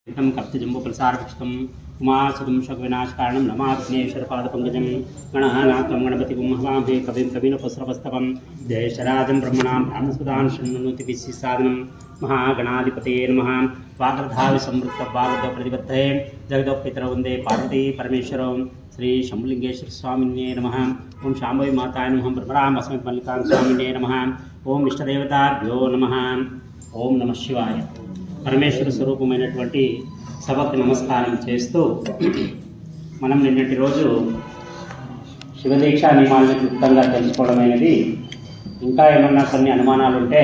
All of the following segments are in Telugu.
कर्तजम्बुफलसारभक्षितम् उमासुतं शोकविनाशकारणं नमाग्नेश्वरपादपङ्कजं गणनाथं गणपतिं हवामहे कविं कवीनपुस्रवस्तवं जयशराजं ब्रह्मणां ब्राह्मणस्पदान् शृण्वन्नोतिभिस्सादनं महागणाधिपतये नमः। वागर्धाविसंवृत्तवागर्धप्रतिपत्तये जगदोपितरौ वन्दे पार्वती परमेश्वरौ श्री शंभुलिंगेश्वर स्वामिन्ये नमः। ओं शाम्भवी माताय नमः। ब्रह्मराम अस्मत् मल्लिकां स्वामिन्ये नमः। ओं इष्टदेवताभ्यो नमः। ओं नमः शिवाय। పరమేశ్వర స్వరూపమైనటువంటి సభకు నమస్కారం చేస్తూ మనం నిన్నటి రోజు శివదీక్షా నియమాలను క్లుప్తంగా తెలుసుకోవడమైనది. ఇంకా ఏమన్నా కొన్ని అనుమానాలు ఉంటే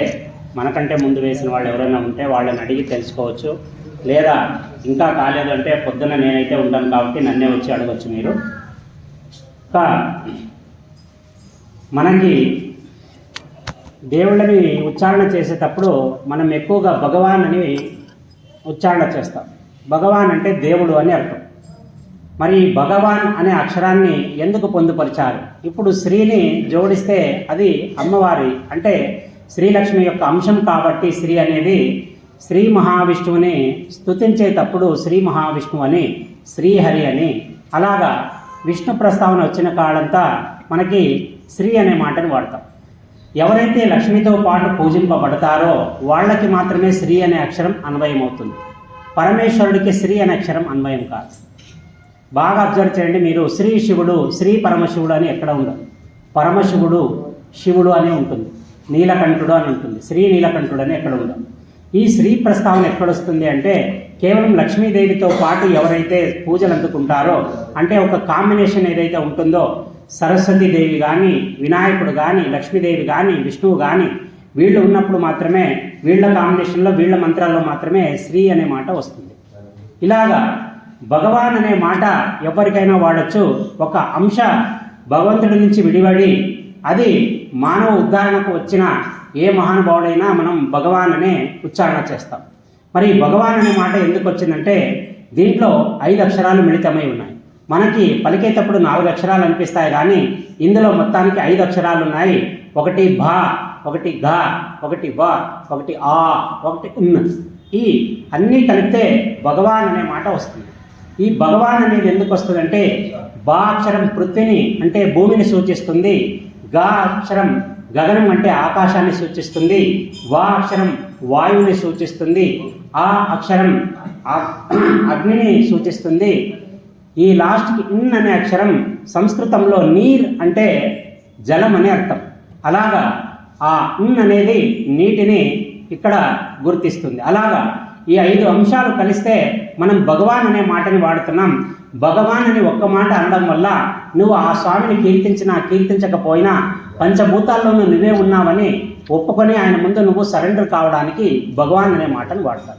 మనకంటే ముందు వేసిన వాళ్ళు ఎవరైనా ఉంటే వాళ్ళని అడిగి తెలుసుకోవచ్చు. లేదా ఇంకా కాలేదు అంటే పొద్దున్న నేనైతే ఉంటాను కాబట్టి నన్నే వచ్చి అడగచ్చు మీరు. ఇంకా మనకి దేవుళ్ళని ఉచ్చారణ చేసేటప్పుడు మనం ఎక్కువగా భగవాన్ అని ఉచ్చారణ చేస్తాం. భగవాన్ అంటే దేవుడు అని అర్థం. మరి భగవాన్ అనే అక్షరాన్ని ఎందుకు పొందుపరిచారు? ఇప్పుడు శ్రీని జోడిస్తే అది అమ్మవారి అంటే శ్రీలక్ష్మి యొక్క అంశం కాబట్టి శ్రీ అనేది శ్రీ మహావిష్ణువుని స్తుతించేటప్పుడు శ్రీ మహావిష్ణువు అని, శ్రీహరి అని, అలాగా విష్ణు ప్రస్తావన వచ్చిన కాలంతా మనకి శ్రీ అనే మాటని వాడతాం. ఎవరైతే లక్ష్మితో పాటు పూజింపబడతారో వాళ్ళకి మాత్రమే శ్రీ అనే అక్షరం అన్వయం అవుతుంది. పరమేశ్వరుడికి శ్రీ అనే అక్షరం అన్వయం కాదు. బాగా అబ్జర్వ్ చేయండి మీరు. శ్రీ శివుడు, శ్రీ పరమశివుడు అని ఎక్కడ ఉండదు. పరమశివుడు శివుడు అని ఉంటుంది, నీలకంఠుడు అని ఉంటుంది, శ్రీ నీలకంఠుడు అని ఎక్కడ ఉండదు. ఈ శ్రీ ప్రస్తావన ఎక్కడొస్తుంది అంటే కేవలం లక్ష్మీదేవితో పాటు ఎవరైతే పూజలు అందుకుంటారో అంటే ఒక కాంబినేషన్ ఏదైతే ఉంటుందో సరస్వతీదేవి కానీ, వినాయకుడు కానీ, లక్ష్మీదేవి కానీ, విష్ణువు కానీ వీళ్ళు ఉన్నప్పుడు మాత్రమే వీళ్ళ కాంబినేషన్లో వీళ్ళ మంత్రాల్లో మాత్రమే శ్రీ అనే మాట వస్తుంది. ఇలాగా భగవాన్ అనే మాట ఎవరికైనా వాడచ్చు. ఒక అంశ భగవంతుడి నుంచి విడివడి అది మానవ ఉద్ధారణకు వచ్చిన ఏ మహానుభావుడైనా మనం భగవాన్ అనే ఉచ్చారణ చేస్తాం. మరి భగవాన్ అనే మాట ఎందుకు వచ్చిందంటే దీంట్లో 5 అక్షరాలు మిళితమై ఉన్నాయి. మనకి పలికేటప్పుడు 4 అక్షరాలు అనిపిస్తాయి కానీ ఇందులో మొత్తానికి 5 అక్షరాలు ఉన్నాయి. ఒకటి భా, ఒకటి ఘ, ఒకటి వ, ఒకటి ఆ, ఒకటి ఉన్. ఈ అన్నీ కలిపితే భగవాన్ అనే మాట వస్తుంది. ఈ భగవాన్ అనేది ఎందుకు వస్తుందంటే బా అక్షరం పృథ్వీని అంటే భూమిని సూచిస్తుంది, గా అక్షరం గగనం అంటే ఆకాశాన్ని సూచిస్తుంది, వా అక్షరం వాయువుని సూచిస్తుంది, ఆ అక్షరం అగ్నిని సూచిస్తుంది. ఈ లాస్ట్కి ఇన్ అనే అక్షరం సంస్కృతంలో నీర్ అంటే జలం అనే అర్థం. అలాగా ఆ ఇన్ అనేది నీటిని ఇక్కడ గుర్తిస్తుంది. అలాగా ఈ 5 అంశాలు కలిస్తే మనం భగవాన్ అనే మాటని వాడుతున్నాం. భగవాన్ అని ఒక్క మాట అనడం వల్ల నువ్వు ఆ స్వామిని కీర్తించినా కీర్తించకపోయినా పంచభూతాల్లోనూ నువ్వే ఉన్నావని ఒప్పుకొని ఆయన ముందు నువ్వు సరెండర్ కావడానికి భగవాన్ అనే మాటని వాడతాం.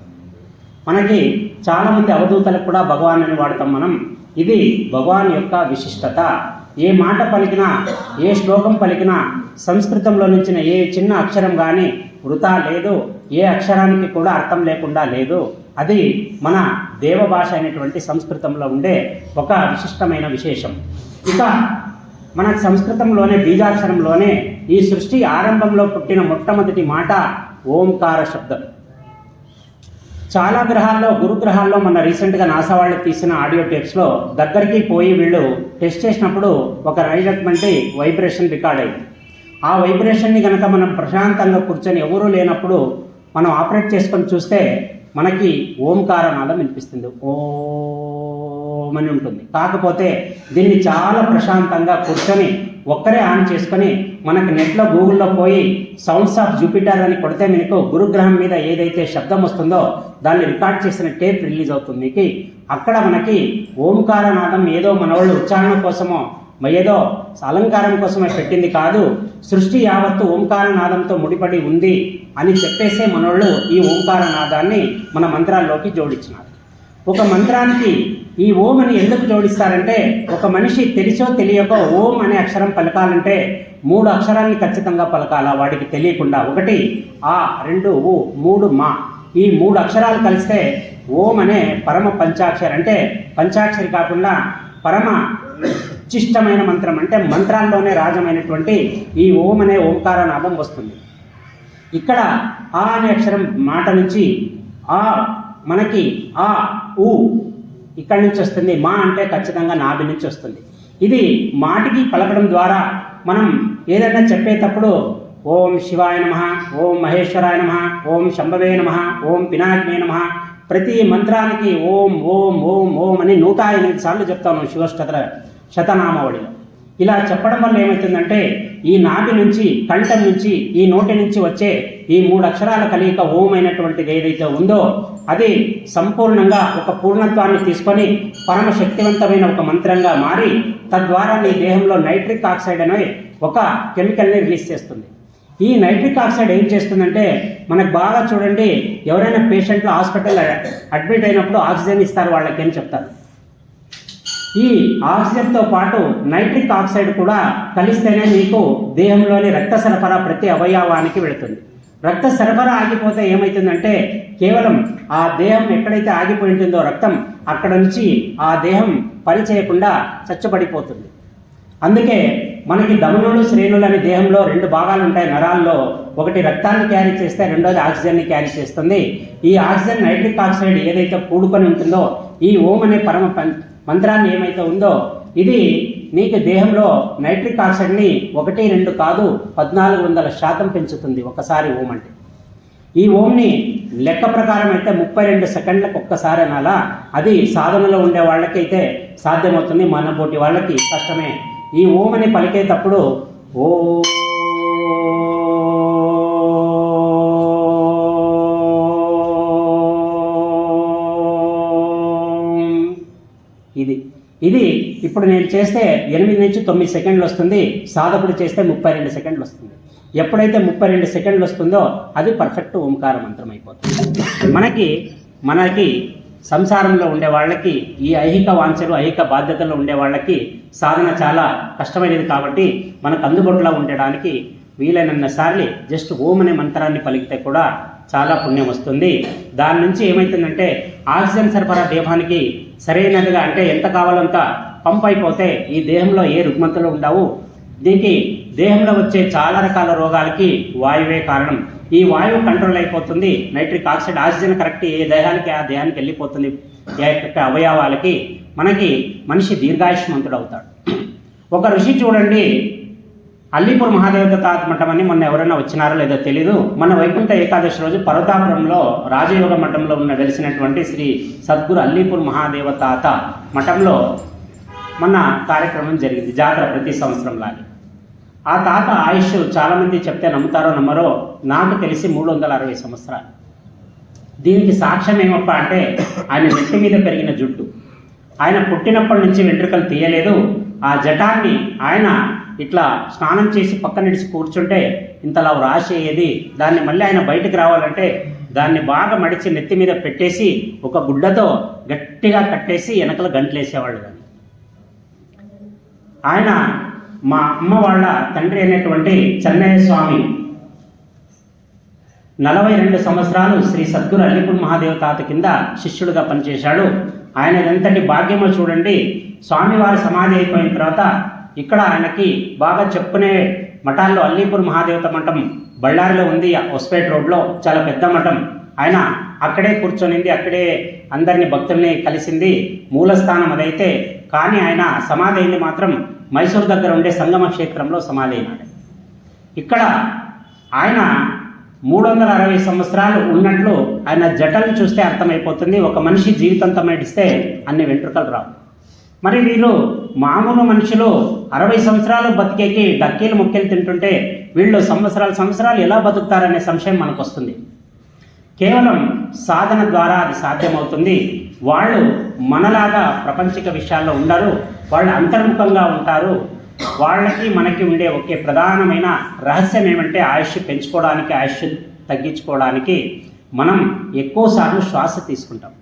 మనకి చాలామంది అవధూతలకు కూడా భగవాన్ అని వాడతాం మనం. ఇది భగవాన్ యొక్క విశిష్టత. ఏ మాట పలికినా, ఏ శ్లోకం పలికినా సంస్కృతంలో నుంచిన ఏ చిన్న అక్షరం కానీ వృథా లేదు, ఏ అక్షరానికి కూడా అర్థం లేకుండా లేదు. అది మన దేవభాష అయినటువంటి సంస్కృతంలో ఉండే ఒక విశిష్టమైన విశేషం. ఇక మన సంస్కృతంలోనే బీజాక్షరంలోనే ఈ సృష్టి ఆరంభంలో పుట్టిన మొట్టమొదటి మాట ఓంకార శబ్దం. చాలా గ్రహాల్లో, గురుగ్రహాల్లో మన రీసెంట్గా నాసా వాళ్ళు తీసిన ఆడియో టేప్స్లో దగ్గరికి పోయి వీళ్ళు టెస్ట్ చేసినప్పుడు ఒక రైనటువంటి వైబ్రేషన్ రికార్డ్ అయింది. ఆ వైబ్రేషన్ని కనుక మనం ప్రశాంతంగా కూర్చొని ఎవరూ లేనప్పుడు మనం ఆపరేట్ చేసుకొని చూస్తే మనకి ఓంకార నాదం వినిపిస్తుంది. ఓం అని ఉంటుంది. కాకపోతే దీన్ని చాలా ప్రశాంతంగా కూర్చొని ఒక్కరే ఆన్ చేసుకొని మనకి నెట్లో గూగుల్లో పోయి సౌండ్స్ ఆఫ్ జూపిటర్ అని కొడితే మీకు గురుగ్రహం మీద ఏదైతే శబ్దం వస్తుందో దాన్ని రికార్డ్ చేసిన టేప్ రిలీజ్ అవుతుంది మీకు. అక్కడ మనకి ఓంకార నాదం ఏదో మన వాళ్ళు ఉచ్చారణ కోసమో ఏదో అలంకారం కోసమే పెట్టింది కాదు, సృష్టి యావత్తు ఓంకార నాదంతో ముడిపడి ఉంది అని చెప్పేసే మనోళ్ళు ఈ ఓంకార నాదాన్ని మన మంత్రాల్లోకి జోడించినారు. ఒక మంత్రానికి ఈ ఓం అని ఎందుకు జోడిస్తారంటే ఒక మనిషి తెలిసో తెలియకో ఓం అనే అక్షరం పలకాలంటే 3 అక్షరాన్ని ఖచ్చితంగా పలకాల వాడికి తెలియకుండా. 1 ఆ, 2 ఊ, 3 మా. ఈ 3 అక్షరాలు కలిస్తే ఓం అనే పరమ పంచాక్షరి అంటే పంచాక్షరి కాకుండా పరమ ఉచ్చిష్టమైన మంత్రం అంటే మంత్రాల్లోనే రాజమైనటువంటి ఈ ఓం అనే ఓంకార నాదం వస్తుంది. ఇక్కడ ఆ అనే అక్షరం మాట నుంచి ఆ మనకి ఆ ఊ ఇక్కడి నుంచి వస్తుంది. మా అంటే ఖచ్చితంగా నాభి నుంచి వస్తుంది. ఇది మాటికి పలకడం ద్వారా మనం ఏదైనా చెప్పేటప్పుడు ఓం శివాయ నమః, ఓం మహేశ్వరాయ నమః, ఓం శంభవే నమః, ఓం పినాకినే నమః, ప్రతి మంత్రానికి ఓం ఓం ఓం ఓం అని 108 సార్లు చెప్తాను శివష్టోత్తర శతనామావళిలో. ఇలా చెప్పడం వల్ల ఏమవుతుందంటే ఈ నాభి నుంచి, కంఠం నుంచి, ఈ నోటి నుంచి వచ్చే ఈ 3 అక్షరాల కలియిక ఓం అయినటువంటిది ఏదైతే ఉందో అది సంపూర్ణంగా ఒక పూర్ణత్వాన్ని తీసుకొని పరమ శక్తివంతమైన ఒక మంత్రంగా మారి తద్వారా నీ దేహంలో నైట్రిక్ ఆక్సైడ్ అనే ఒక కెమికల్ని రిలీజ్ చేస్తుంది. ఈ నైట్రిక్ ఆక్సైడ్ ఏం చేస్తుందంటే మనకు బాగా చూడండి, ఎవరైనా పేషెంట్లు హాస్పిటల్ అడ్మిట్ అయినప్పుడు ఆక్సిజన్ ఇస్తారు వాళ్ళకి అని చెప్తారు. ఈ ఆక్సిజన్తో పాటు నైట్రిక్ ఆక్సైడ్ కూడా కలిస్తేనే మీకు దేహంలోని రక్త సరఫరా ప్రతి అవయవానికి వెళుతుంది. రక్త సరఫరా ఆగిపోతే ఏమవుతుందంటే కేవలం ఆ దేహం ఎక్కడైతే ఆగిపోయి ఉంటుందో రక్తం అక్కడ నుంచి ఆ దేహం పని చేయకుండా చచ్చబడిపోతుంది. అందుకే మనకి ధమనులు, శ్రేణులు అనే దేహంలో 2 భాగాలు ఉంటాయి నరాల్లో. ఒకటి రక్తాన్ని క్యారీ చేస్తే రెండోది ఆక్సిజన్ని క్యారీ చేస్తుంది. ఈ ఆక్సిజన్ నైట్రిక్ ఆక్సైడ్ ఏదైతే కూడుకొని ఉంటుందో ఈ ఓం అనే పరమ మంత్రాన్ని ఏమైతే ఉందో ఇది నీకు దేహంలో నైట్రిక్ ఆక్సైడ్ని 1, 2 కాదు 1400% పెంచుతుంది ఒకసారి ఓం అంటే. ఈ ఓంని లెక్క ప్రకారం అయితే 32 సెకండ్లకు ఒక్కసారి అనాలా. అది సాధనలో ఉండే వాళ్ళకైతే సాధ్యమవుతుంది, మనబోటి వాళ్ళకి కష్టమే. ఈ ఓం అని పలికేటప్పుడు ఓ ఇది ఇప్పుడు నేను చేస్తే 8 నుంచి 9 సెకండ్లు వస్తుంది, సాధకుడు చేస్తే 32 సెకండ్లు వస్తుంది. ఎప్పుడైతే 32 సెకండ్లు వస్తుందో అది పర్ఫెక్ట్ ఓంకార మంత్రం అయిపోతుంది. మనకి సంసారంలో ఉండే వాళ్ళకి, ఈ ఐహిక వాంఛలు, ఐహిక బాధ్యతల్లో ఉండే వాళ్ళకి సాధన చాలా కష్టమైనది కాబట్టి మనకు అందుబాటులో ఉండడానికి వీలైనన్ని సార్లు జస్ట్ ఓం అనే మంత్రాన్ని పలికితే కూడా చాలా పుణ్యం వస్తుంది. దాని నుంచి ఏమవుతుందంటే ఆక్సిజన్ సరఫరా దేహానికి సరైనదిగా అంటే ఎంత కావాలంత పంప్ అయిపోతే ఈ దేహంలో ఏ రుగ్మతలు ఉండవు. దీనికి దేహంలో వచ్చే చాలా రకాల రోగాలకి వాయువే కారణం. ఈ వాయువు కంట్రోల్ అయిపోతుంది. నైట్రిక్ ఆక్సైడ్, ఆక్సిజన్ కరెక్ట్ ఏ దేహానికి ఆ దేహానికి వెళ్ళిపోతుంది, అవయవాలకి. మనిషి దీర్ఘాయుష్మంతుడు అవుతాడు. ఒక ఋషి చూడండి, అల్లీపూర్ మహాదేవత తాత మఠం అని మొన్న ఎవరైనా వచ్చినారో లేదో తెలీదు. మన వైకుంఠ ఏకాదశి రోజు పర్వతాపురంలో రాజయోగ మఠంలో వెలిసినటువంటి శ్రీ సద్గురు అల్లీపూర్ మహాదేవ తాత మఠంలో మొన్న కార్యక్రమం జరిగింది, జాతర ప్రతి సంవత్సరం లాగే. ఆ తాత ఆయుష్ చాలామంది చెప్తే నమ్ముతారో నమ్మరో, నాకు తెలిసి 360 సంవత్సరాలు. దీనికి సాక్ష్యం ఏమప్ప అంటే ఆయన నెత్తి మీద పెరిగిన జుట్టు. ఆయన పుట్టినప్పటి నుంచి వెంట్రుకలు తీయలేదు. ఆ జటాన్ని ఆయన ఇట్లా స్నానం చేసి పక్కన నిడిచి కూర్చుంటే ఇంతలా రాశి అయ్యేది. దాన్ని మళ్ళీ ఆయన బయటకు రావాలంటే దాన్ని బాగా మడిచి నెత్తి మీద పెట్టేసి ఒక గుడ్డతో గట్టిగా కట్టేసి వెనకల గంటలేసేవాళ్ళు. కానీ ఆయన మా అమ్మ వాళ్ళ తండ్రి అయినటువంటి చెన్నయ్య స్వామి 42 సంవత్సరాలు శ్రీ సద్గురు అల్లీపూర్ మహాదేవ తాత కింద శిష్యుడిగా పనిచేశాడు. ఆయన ఎంతటి భాగ్యమో చూడండి. స్వామివారి సమాధి అయిపోయిన తర్వాత ఇక్కడ ఆయనకి బాగా చెప్పుకునే మఠాల్లో అల్లీపూర్ మహాదేవత మఠం బళ్ళారిలో ఉంది, హొస్పేట్ రోడ్లో, చాలా పెద్ద మఠం. ఆయన అక్కడే కూర్చొనింది, అక్కడే అందరినీ భక్తుల్ని కలిసింది, మూలస్థానం అదైతే. కానీ ఆయన సమాధి అయింది మాత్రం మైసూరు దగ్గర ఉండే సంగమ క్షేత్రంలో సమాధి అయినాడు. ఇక్కడ ఆయన 360 సంవత్సరాలు ఉన్నట్లు ఆయన జటలు చూస్తే అర్థమైపోతుంది. ఒక మనిషి జీవితంతో మేడిస్తే అన్ని వెంట్రుకలు రావు. మరి వీళ్ళు మామూలు మనుషులు 60 సంవత్సరాలు బతికేకి డక్కీలు ముక్కలు తింటుంటే వీళ్ళు సంవత్సరాలు ఎలా బతుకుతారనే సంశయం మనకు వస్తుంది. కేవలం సాధన ద్వారా అది సాధ్యమవుతుంది. వాళ్ళు మనలాగా ప్రపంచిక విషయాల్లో ఉండరు, వాళ్ళు అంతర్ముఖంగా ఉంటారు. వాళ్ళకి మనకి ఉండే ఒకే ప్రధానమైన రహస్యం ఏమంటే ఆయుష్ పెంచుకోవడానికి, ఆయుష్ తగ్గించుకోవడానికి మనం ఎక్కువసార్లు శ్వాస తీసుకుంటాం,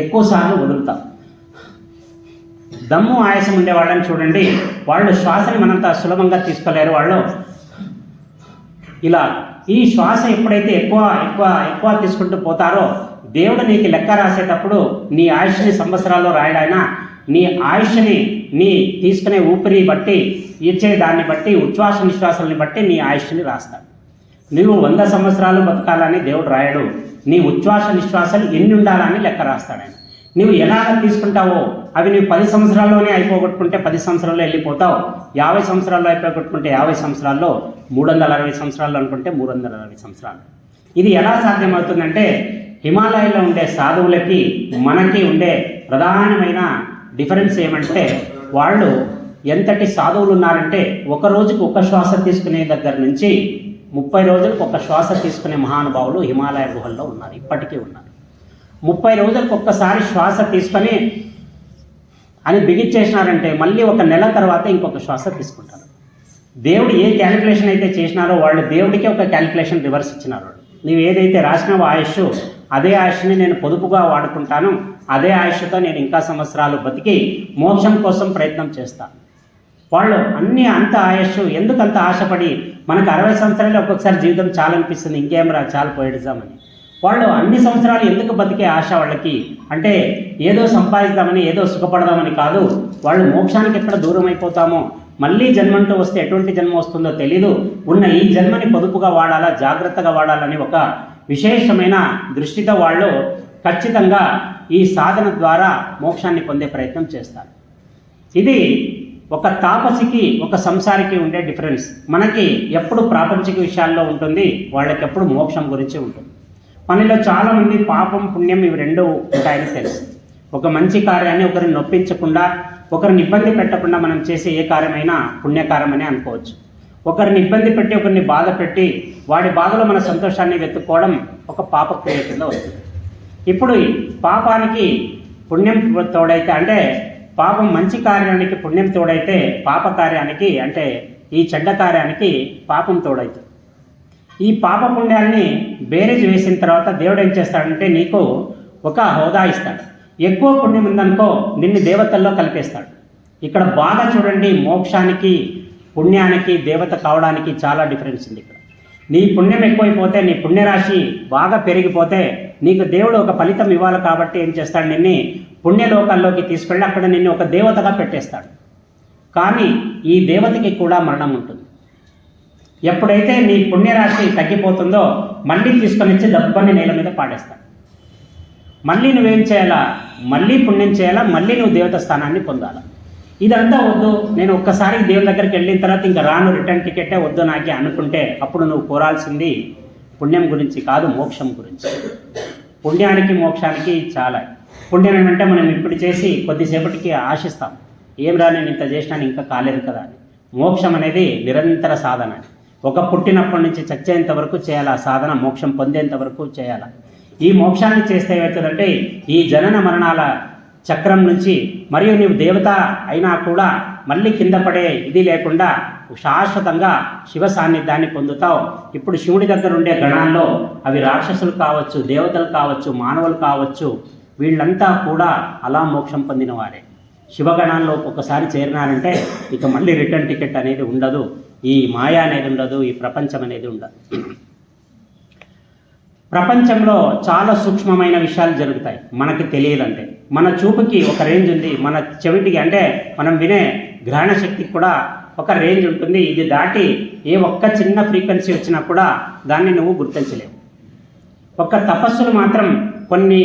ఎక్కువసార్లు వదులుతాం. దమ్ము ఆయాసం ఉండే వాళ్ళని చూడండి, వాళ్ళు శ్వాసని మనంత సులభంగా తీసుకోలేరు. వాళ్ళు ఇలా ఈ శ్వాస ఎప్పుడైతే ఎక్కువ తీసుకుంటూ పోతారో దేవుడు నీకు లెక్క రాసేటప్పుడు నీ ఆయుష్ని సంవత్సరాల్లో రాయడాయినా నీ ఆయుష్ని నీ తీసుకునే ఊపిరి బట్టి, ఇచ్చే దాన్ని బట్టి, ఉచ్ఛ్వాస నిశ్వాసాలని బట్టి నీ ఆయుష్ని రాస్తాడు. నువ్వు 100 సంవత్సరాలు బతకాలని దేవుడు రాయడు. నీ ఉచ్ఛ్వాస నిశ్వాసాలు ఎన్ని ఉండాలని లెక్క రాస్తాడు ఆయన. నువ్వు ఎలాగ తీసుకుంటావో అవి నువ్వు 10 సంవత్సరాల్లోనే అయిపోగొట్టుకుంటే 10 సంవత్సరాల్లో వెళ్ళిపోతావు. 50 సంవత్సరాల్లో అయిపోగొట్టుకుంటే 50 సంవత్సరాల్లో, 360 సంవత్సరాల్లో అనుకుంటే 360 సంవత్సరాలు. ఇది ఎలా సాధ్యమవుతుందంటే హిమాలయాల్లో ఉండే సాధువులకి మనకి ఉండే ప్రధానమైన డిఫరెన్స్ ఏమంటే వాళ్ళు ఎంతటి సాధువులు ఉన్నారంటే ఒక రోజుకు ఒక శ్వాస తీసుకునే దగ్గర నుంచి 30 రోజులకు ఒక శ్వాస తీసుకునే మహానుభావులు హిమాలయ గుహల్లో ఉన్నారు, ఇప్పటికీ ఉన్నారు. 30 రోజులకు ఒక్కసారి శ్వాస తీసుకొని అని బిగించేసినారంటే మళ్ళీ ఒక నెల తర్వాత ఇంకొక శ్వాస తీసుకుంటారు. దేవుడు ఏ క్యాలిక్యులేషన్ అయితే చేసినారో వాళ్ళు దేవుడికి ఒక క్యాలిక్యులేషన్ రివర్స్ ఇచ్చినారు. నీవు ఏదైతే రాసినావో ఆయుష్, అదే ఆయుష్ని నేను పొదుపుగా వాడుకుంటాను, అదే ఆయుష్తో నేను ఇంకా సంవత్సరాలు బతికి మోక్షం కోసం ప్రయత్నం చేస్తాను. వాళ్ళు అన్నీ అంత ఆయుష్ ఎందుకంత ఆశపడి మనకు 60 సంవత్సరాలు ఒక్కొక్కసారి జీవితం చాలా అనిపిస్తుంది, ఇంకేం రా చాలా పోయిద్దామని. వాళ్ళు అన్ని సంవత్సరాలు ఎందుకు బతికే ఆశ వాళ్ళకి అంటే ఏదో సంపాదిద్దామని, ఏదో సుఖపడదామని కాదు. వాళ్ళు మోక్షానికి ఎక్కడ దూరం అయిపోతామో, మళ్ళీ జన్మంటూ వస్తే ఎటువంటి జన్మ వస్తుందో తెలీదు, ఉన్న ఈ జన్మని పొదుపుగా వాడాలా, జాగ్రత్తగా వాడాలని ఒక విశేషమైన దృష్టితో వాళ్ళు ఖచ్చితంగా ఈ సాధన ద్వారా మోక్షాన్ని పొందే ప్రయత్నం చేస్తారు. ఇది ఒక తాపసికి ఒక సంసారికి ఉండే డిఫరెన్స్. మనకి ఎప్పుడు ప్రాపంచిక విషయాల్లో ఉంటుంది, వాళ్ళకి ఎప్పుడు మోక్షం గురించి ఉంటుంది. మనలో చాలామంది పాపం పుణ్యం ఇవి రెండు ఉంటాయని తెలుసు. ఒక మంచి కార్యాన్ని ఒకరిని నొప్పించకుండా, ఒకరిని ఇబ్బంది పెట్టకుండా మనం చేసే ఏ కార్యమైనా పుణ్యకార్యమని అనుకోవచ్చు. ఒకరిని ఇబ్బంది పెట్టి, ఒకరిని బాధ పెట్టి వాడి బాధలో మన సంతోషాన్ని వెతుక్కోవడం ఒక పాప క్రియ కింద వస్తుంది. ఇప్పుడు పాపానికి పుణ్యం తోడైతే అంటే పాపం మంచి కార్యానికి పుణ్యం తోడైతే పాప కార్యానికి అంటే ఈ చెడ్డ కార్యానికి పాపం తోడైతుంది. ఈ పాప పుణ్యాన్ని బేరేజ్ వేసిన తర్వాత దేవుడు ఏం చేస్తాడంటే నీకు ఒక హోదా ఇస్తాడు. ఎక్కువ పుణ్యం ఉందనుకో నిన్ను దేవతల్లో కలిపేస్తాడు. ఇక్కడ బాగా చూడండి, మోక్షానికి పుణ్యానికి దేవత కావడానికి చాలా డిఫరెన్స్ ఉంది. ఇక్కడ నీ పుణ్యం ఎక్కువైపోతే, నీ పుణ్యరాశి బాగా పెరిగిపోతే నీకు దేవుడు ఒక ఫలితం ఇవ్వాలి కాబట్టి ఏం చేస్తాడు, నిన్ను పుణ్యలోకాల్లోకి తీసుకెళ్ళి అక్కడ నిన్ను ఒక దేవతగా పెట్టేస్తాడు. కానీ ఈ దేవతకి కూడా మరణం ఉంటుంది. ఎప్పుడైతే నీ పుణ్యరాశి తగ్గిపోతుందో మళ్ళీ తీసుకొని వచ్చి దబ్బని నేల మీద పాడేస్తాడు. మళ్ళీ నువ్వేం చేయాలా, మళ్ళీ పుణ్యం చేయాలా, మళ్ళీ నువ్వు దేవత స్థానాన్ని పొందాలా. ఇదంతా వద్దు, నేను ఒక్కసారి దేవుని దగ్గరికి వెళ్ళిన తర్వాత ఇంకా రాను, రిటర్న్ టికెటే వద్దు నాకే అనుకుంటే అప్పుడు నువ్వు కోరాల్సింది పుణ్యం గురించి కాదు, మోక్షం గురించి. పుణ్యానికి మోక్షానికి చాలా. పుణ్యం ఏమంటే మనం ఇప్పుడు చేసి కొద్దిసేపటికి ఆశిస్తాం, ఏం రా నేను ఇంత చేసినాను ఇంకా కాలేదు కదా అని. మోక్షం అనేది నిరంతర సాధన. ఒక పుట్టినప్పటి నుంచి చచ్చేంత వరకు చేయాలి ఆ సాధన, మోక్షం పొందేంత వరకు చేయాలి. ఈ మోక్షాన్ని చేస్తే ఏమవుతుందంటే ఈ జనన మరణాల చక్రం నుంచి, మరియు నీవు దేవత అయినా కూడా మళ్ళీ కింద పడే ఇది లేకుండా శాశ్వతంగా శివ సాన్నిధ్యాన్ని పొందుతావు. ఇప్పుడు శివుడి దగ్గర ఉండే గణాల్లో అవి రాక్షసులు కావచ్చు, దేవతలు కావచ్చు, మానవులు కావచ్చు, వీళ్ళంతా కూడా అలా మోక్షం పొందిన వారే. శివగణాల్లో ఒక్కొక్కసారి చేరినారంటే ఇక మళ్ళీ రిటర్న్ టికెట్ అనేది ఉండదు, ఈ మాయ అనేది ఉండదు, ఈ ప్రపంచం అనేది ఉండదు. ప్రపంచంలో చాలా సూక్ష్మమైన విషయాలు జరుగుతాయి మనకి తెలియదంటే. మన చూపుకి ఒక రేంజ్ ఉంది, మన చెవిటికి అంటే మనం వినే గ్రహణ శక్తికి కూడా ఒక రేంజ్ ఉంటుంది. ఇది దాటి ఏ ఒక్క చిన్న ఫ్రీక్వెన్సీ వచ్చినా కూడా దాన్ని నువ్వు గుర్తించలేవు. ఒక్క తపస్సులు మాత్రం కొన్ని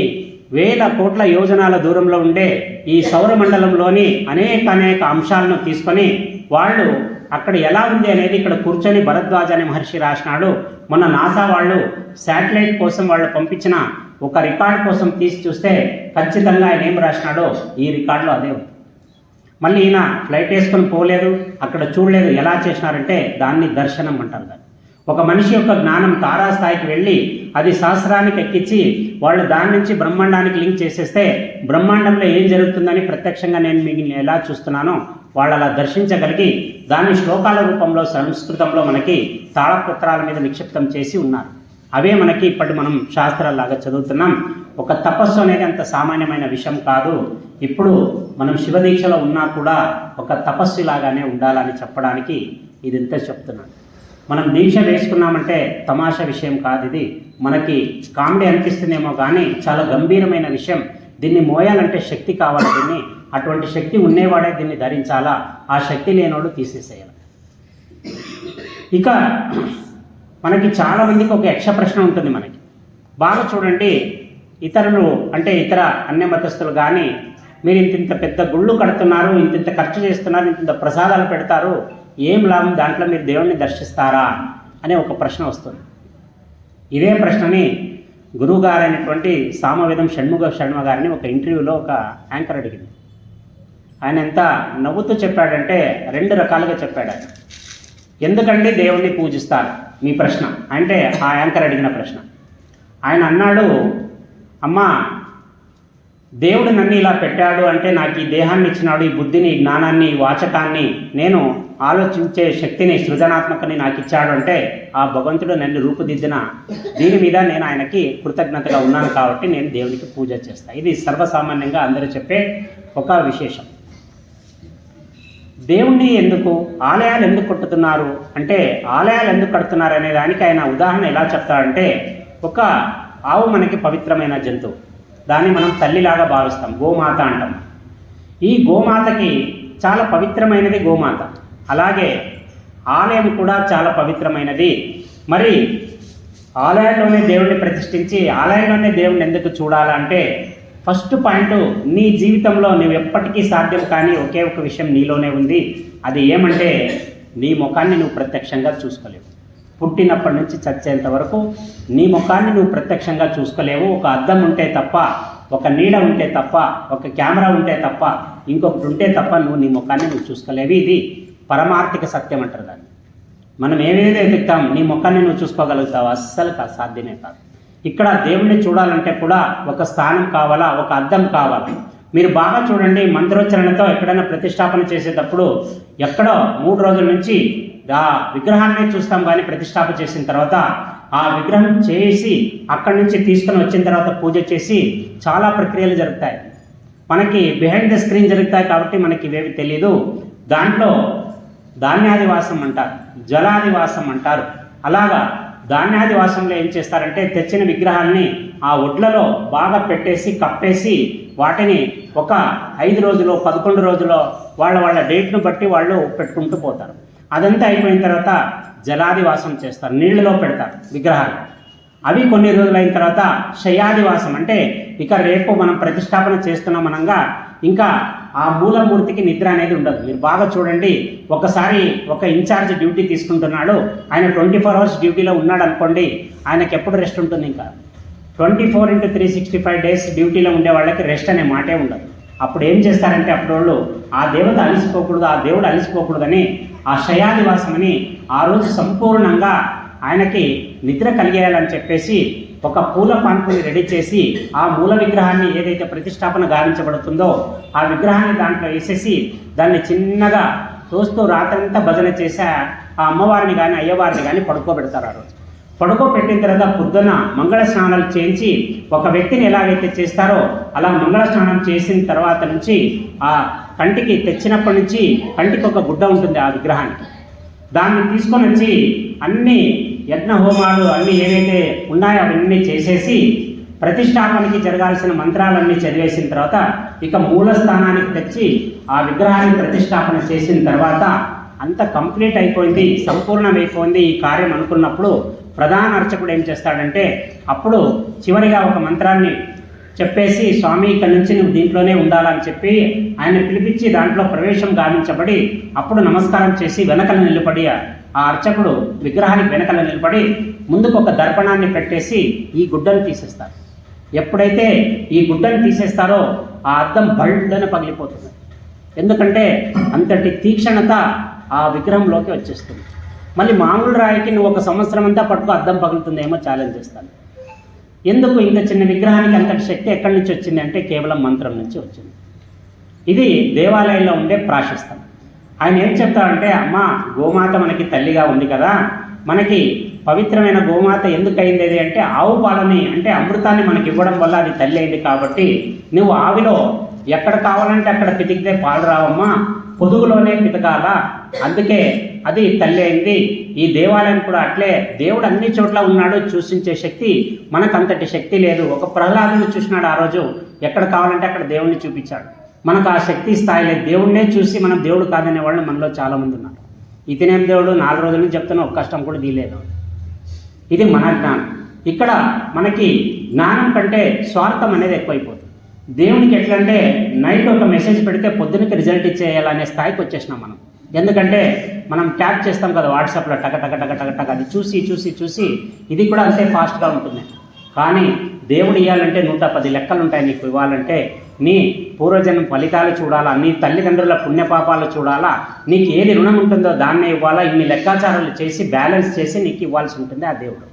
వేల కోట్ల యోజనాల దూరంలో ఉండే ఈ సౌరమండలంలోని అనేక అంశాలను తీసుకొని వాళ్ళు అక్కడ ఎలా ఉంది అనేది ఇక్కడ కూర్చొని భరద్వాజ అనే మహర్షి రాసినాడు. మొన్న నాసా వాళ్ళు శాటిలైట్ కోసం వాళ్ళు పంపించిన ఒక రికార్డు కోసం తీసి చూస్తే ఖచ్చితంగా ఆయన ఏం రాసినాడో ఈ రికార్డులో అదే ఉంది. మళ్ళీ ఈయన ఫ్లైట్ వేసుకొని పోలేదు, అక్కడ చూడలేదు. ఎలా చేసినారంటే దాన్ని దర్శనం అంటారు. దాన్ని ఒక మనిషి యొక్క జ్ఞానం తారాస్థాయికి వెళ్ళి అది సహస్రానికి ఎక్కించి వాళ్ళు దాని నుంచి బ్రహ్మాండానికి లింక్ చేసేస్తే బ్రహ్మాండంలో ఏం జరుగుతుందని ప్రత్యక్షంగా నేను మీకు ఎలా చూస్తున్నానో వాళ్ళు అలా దర్శించగలిగి దాన్ని శ్లోకాల రూపంలో సంస్కృతంలో మనకి తాళపత్రాల మీద నిక్షిప్తం చేసి ఉన్నారు. అవే మనకి ఇప్పటి మనం శాస్త్రాల్లాగా చదువుతున్నాం. ఒక తపస్సు అనేది అంత సామాన్యమైన విషయం కాదు. ఇప్పుడు మనం శివదీక్షలో ఉన్నా కూడా ఒక తపస్సులాగానే ఉండాలని చెప్పడానికి ఇది ఇంత చెప్తున్నాను. మనం దీక్ష వేసుకున్నామంటే తమాషా విషయం కాదు. ఇది మనకి కామెడీ అనిపిస్తుందేమో కానీ చాలా గంభీరమైన విషయం. దీన్ని మోయాలంటే శక్తి కావాలి. దీన్ని అటువంటి శక్తి ఉండేవాడే దీన్ని ధరించాలా, ఆ శక్తి లేనోడు తీసేసేయాలి. ఇక మనకి చాలామందికి ఒక యక్ష ప్రశ్న ఉంటుంది. మనకి బాగా చూడండి, ఇతరులు అంటే ఇతర అన్య మతస్థులు కానీ మీరు ఇంత పెద్ద గుళ్ళు కడుతున్నారు, ఇంత ఖర్చు చేస్తున్నారు, ఇంత ప్రసాదాలు పెడతారు, ఏం లాభం, దాంట్లో మీరు దేవుణ్ణి దర్శిస్తారా అనే ఒక ప్రశ్న వస్తుంది. ఇదే ప్రశ్నని గురువుగారు అయినటువంటి సామవేదం షణ్ముగ శర్మ గారిని ఒక ఇంటర్వ్యూలో ఒక యాంకర్ అడిగింది. ఆయన ఎంత నవ్వుతూ చెప్పాడంటే 2 రకాలుగా చెప్పాడు. ఆయన ఎందుకండి దేవుణ్ణి పూజిస్తారు మీ ప్రశ్న అంటే ఆ యాంకర్ అడిగిన ప్రశ్న. ఆయన అన్నాడు, అమ్మా దేవుడు నన్ను ఇలా పెట్టాడు అంటే నాకు ఈ దేహాన్ని ఇచ్చినాడు, ఈ బుద్ధిని, ఈ జ్ఞానాన్ని, ఈ వాచకాన్ని, నేను ఆలోచించే శక్తిని, సృజనాత్మకని నాకు ఇచ్చాడు అంటే ఆ భగవంతుడు నన్ను రూపుదిద్దిన దీని మీద నేను ఆయనకి కృతజ్ఞతగా ఉన్నాను కాబట్టి నేను దేవునికి పూజ చేస్తాను. ఇది సర్వసామాన్యంగా అందరూ చెప్పే ఒక విశేషం. దేవుణ్ణి ఆలయాలు ఎందుకు కట్టుతున్నారు అంటే ఆలయాలు ఎందుకు కడుతున్నారు అనే దానికి ఆయన ఉదాహరణ ఎలా చెప్తాడంటే, ఒక ఆవు మనకి పవిత్రమైన జంతువు, దాన్ని మనం తల్లిలాగా భావిస్తాం, గోమాత అంటాం. ఈ గోమాతకి చాలా పవిత్రమైనది గోమాత. అలాగే ఆలయం కూడా చాలా పవిత్రమైనది. మరి ఆలయంలోనే దేవుణ్ణి ప్రతిష్ఠించి ఆలయంలోనే దేవుణ్ణి ఎందుకు చూడాలంటే, ఫస్ట్ పాయింట్, నీ జీవితంలో నువ్వు ఎప్పటికీ సాధ్యం కానీ ఒకే ఒక విషయం నీలోనే ఉంది. అది ఏమంటే నీ ముఖాన్ని నువ్వు ప్రత్యక్షంగా చూసుకోలేవు. పుట్టినప్పటి నుంచి చచ్చేంత వరకు నీ ముఖాన్ని నువ్వు ప్రత్యక్షంగా చూసుకోలేవు. ఒక అద్దం ఉంటే తప్ప, ఒక నీడ ఉంటే తప్ప, ఒక కెమెరా ఉంటే తప్ప, ఇంకొకటి ఉంటే తప్ప నువ్వు నీ ముఖాన్ని నువ్వు చూసుకోలేవు. ఇది పరమార్థిక సత్యం అంటారు దాన్ని. మనం ఏవేదో ఎదుగుతాం, నీ ముఖాన్ని నువ్వు చూసుకోగలుగుతావు, అస్సలు సాధ్యమే కాదు. ఇక్కడ దేవుణ్ణి చూడాలంటే కూడా ఒక స్థానం కావాలా, ఒక అద్దం కావాలా. మీరు బాగా చూడండి, మంత్రోచ్చరణతో ఎక్కడైనా ప్రతిష్టాపన చేసేటప్పుడు ఎక్కడో 3 రోజుల నుంచి ఆ విగ్రహాన్ని చూస్తాం, కానీ ప్రతిష్టాపన చేసిన తర్వాత ఆ విగ్రహం చేసి అక్కడి నుంచి తీసుకొని వచ్చిన తర్వాత పూజ చేసి చాలా ప్రక్రియలు జరుగుతాయి. మనకి బిహైండ్ ద స్క్రీన్ జరుగుతాయి కాబట్టి మనకి ఇవేవి తెలియదు. దాంట్లో ధాన్యాదివాసం అంటారు, జలాదివాసం అంటారు. అలాగా ధాన్యాదివాసంలో ఏం చేస్తారంటే తెచ్చిన విగ్రహాల్ని ఆ ఒడ్లలో బాగా పెట్టేసి కప్పేసి వాటిని ఒక 5 రోజులు 11 రోజులు వాళ్ళ డేట్ను బట్టి వాళ్ళు పెట్టుకుంటూ పోతారు. అదంతా అయిపోయిన తర్వాత జలాదివాసం చేస్తారు, నీళ్ళలో పెడతారు విగ్రహాలు. అవి కొన్ని రోజులు అయిన తర్వాత శయాదివాసం అంటే ఇక రేపు మనం ప్రతిష్టాపన చేస్తున్నాం అనగా ఇంకా ఆ మూలమూర్తికి నిద్ర అనేది ఉండదు. మీరు బాగా చూడండి, ఒకసారి ఒక ఇన్ఛార్జ్ డ్యూటీ తీసుకుంటున్నాడు, ఆయన 24 అవర్స్ డ్యూటీలో ఉన్నాడు అనుకోండి, ఆయనకి ఎప్పుడు రెస్ట్ ఉంటుంది? ఇంకా 24x365 డేస్ డ్యూటీలో ఉండే వాళ్ళకి రెస్ట్ అనే మాటే ఉండదు. అప్పుడు ఏం చేస్తారంటే అప్పుడు వాళ్ళు ఆ దేవత అలిసిపోకూడదు, ఆ దేవుడు అలిసిపోకూడదని ఆ శయాదివాసమని ఆ రోజు సంపూర్ణంగా ఆయనకి నిద్ర కలిగేయాలని చెప్పేసి ఒక పూల పాన్పుని రెడీ చేసి ఆ మూల విగ్రహాన్ని ఏదైతే ప్రతిష్టాపన గావించబడుతుందో ఆ విగ్రహాన్ని దాంట్లో వేసేసి దాన్ని చిన్నగా తోస్తూ రాత్రంతా భజన చేసి ఆ అమ్మవారిని కానీ అయ్యవారిని కానీ పడుకోబెడతారు. ఆ రోజు పడుకోబెట్టిన తర్వాత పొద్దున మంగళ స్నానాలు చేయించి ఒక వ్యక్తిని ఎలాగైతే చేస్తారో అలా మంగళ స్నానం చేసిన తర్వాత నుంచి ఆ కంటికి తెచ్చినప్పటి నుంచి కంటికి ఒక గుడ్డ ఉంటుంది ఆ విగ్రహానికి. దాన్ని తీసుకొని వచ్చి అన్ని యజ్ఞ హోమాలు అన్నీ ఏవైతే ఉన్నాయో అవన్నీ చేసేసి ప్రతిష్టాపనకి జరగాల్సిన మంత్రాలన్నీ చదివేసిన తర్వాత ఇక మూల స్థానానికి తెచ్చి ఆ విగ్రహాన్ని ప్రతిష్టాపన చేసిన తర్వాత అంత కంప్లీట్ అయిపోయింది, సంపూర్ణమైపోయింది ఈ కార్యం అనుకున్నప్పుడు ప్రధాన అర్చకుడు ఏం చేస్తాడంటే అప్పుడు చివరిగా ఒక మంత్రాన్ని చెప్పేసి స్వామి ఇక్కడి నుంచి నువ్వు దీంట్లోనే ఉండాలని చెప్పి ఆయన పిలిపించి దాంట్లో ప్రవేశం గావించబడి అప్పుడు నమస్కారం చేసి వెనకల నిలబడి ఆ అర్చకుడు విగ్రహానికి వెనకల నిలబడి ముందుకు ఒక దర్పణాన్ని పెట్టేసి ఈ గుడ్డను తీసేస్తారు. ఎప్పుడైతే ఈ గుడ్డను తీసేస్తారో ఆ అద్దం బళ్ళని పగిలిపోతుంది. ఎందుకంటే అంతటి తీక్షణత ఆ విగ్రహంలోకి వచ్చేస్తుంది. మళ్ళీ మామూలు రాయికి నువ్వు 1 సంవత్సరం అంతా పట్టుకు అద్దం పగులుతుందేమో ఛాలెంజ్ చేస్తాను. ఎందుకు ఇంత చిన్న విగ్రహానికి అంతటి శక్తి ఎక్కడి నుంచి వచ్చింది అంటే కేవలం మంత్రం నుంచి వచ్చింది. ఇది దేవాలయంలో ఉండే ప్రాశస్తం. ఆయన ఏం చెప్తాడంటే, అమ్మ గోమాత మనకి తల్లిగా ఉంది కదా, మనకి పవిత్రమైన గోమాత ఎందుకు అయింది అంటే ఆవు పాలని అంటే అమృతాన్ని మనకి ఇవ్వడం వల్ల అది తల్లి అయింది కాబట్టి నువ్వు ఆవిలో ఎక్కడ కావాలంటే అక్కడ పితికితే పాలు రావమ్మా, పొదుగులోనే పితకాల, అందుకే అది తల్లి అయింది. ఈ దేవాలయం కూడా అట్లే, దేవుడు అన్ని చోట్ల ఉన్నాడు, సూచించే శక్తి మనకు అంతటి శక్తి లేదు. ఒక ప్రహ్లాదుని చూసినాడు ఆ రోజు, ఎక్కడ కావాలంటే అక్కడ దేవుణ్ణి చూపించాడు. మనకు ఆ శక్తి స్థాయి లేదు. దేవుణ్ణే చూసి మనం దేవుడు కాదనే వాళ్ళు మనలో చాలామంది ఉన్నారు. ఇతనేం దేవుడు 4 రోజుల నుంచి చెప్తున్నా ఒక కష్టం కూడా తీయలేదు. ఇది మన జ్ఞానం. ఇక్కడ మనకి జ్ఞానం కంటే స్వార్థం అనేది ఎక్కువైపోతుంది. దేవునికి ఎట్లంటే నైట్ ఒక మెసేజ్ పెడితే పొద్దునకి రిజల్ట్ ఇచ్చేయాలనే స్థాయికి వచ్చేసినాం మనం. ఎందుకంటే మనం ట్యాప్ చేస్తాం కదా వాట్సాప్లో, టక టక టక టక టక, అది చూసి చూసి చూసి ఇది కూడా అంతే ఫాస్ట్గా ఉంటుంది. కానీ దేవుడు ఇవ్వాలంటే 110 లెక్కలు ఉంటాయి నీకు ఇవ్వాలంటే. నీ పూర్వజన్మ ఫలితాలు చూడాలా, నీ తల్లిదండ్రుల పుణ్యపాపాలు చూడాలా, నీకు ఏది రుణం ఉంటుందో దాన్నే ఇవ్వాలా. ఇన్ని లెక్కాచారాలు చేసి బ్యాలెన్స్ చేసి నీకు ఇవ్వాల్సి ఉంటుంది ఆ దేవుడు.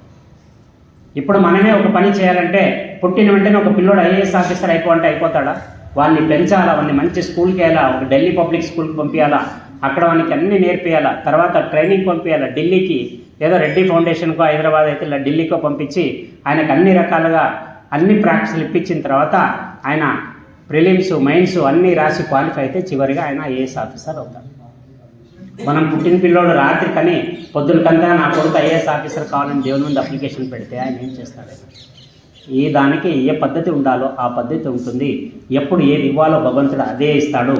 ఇప్పుడు మనమే ఒక పని చేయాలంటే పుట్టిన వెంటనే ఒక పిల్లోడు ఐఏఎస్ ఆఫీసర్ అయిపోంటే అయిపోతాడా? వాడిని పెంచాలా, వాడిని మంచి స్కూల్కి వెళ్ళాలా, ఒక ఢిల్లీ పబ్లిక్ స్కూల్కి పంపించాలా, అక్కడ వానికి అన్నీ నేర్పియాలా, తర్వాత ట్రైనింగ్ పంపించాలా, ఢిల్లీకి ఏదో రెడ్డి ఫౌండేషన్కో హైదరాబాద్ అయితే ఇలా ఢిల్లీకో పంపించి ఆయనకు అన్ని రకాలుగా అన్ని ప్రాక్టీస్లు ఇప్పించిన తర్వాత ఆయన ప్రిలిమ్స్ మెయిన్స్ అన్నీ రాసి క్వాలిఫై అయితే చివరిగా ఆయన ఐఏఎస్ ఆఫీసర్ అవుతాడు. మనం పుట్టిన పిల్లోడు రాత్రి కానీ పొద్దునకంతా నా కొడుకు ఐఏఎస్ ఆఫీసర్ కావాలని దేవుని ముందు అప్లికేషన్ పెడితే ఆయన ఏం చేస్తాడు? ఈ దానికి ఏ పద్ధతి ఉండాలో ఆ పద్ధతి ఉంటుంది. ఎప్పుడు ఏది ఇవ్వాలో భగవంతుడు అదే ఇస్తాడు.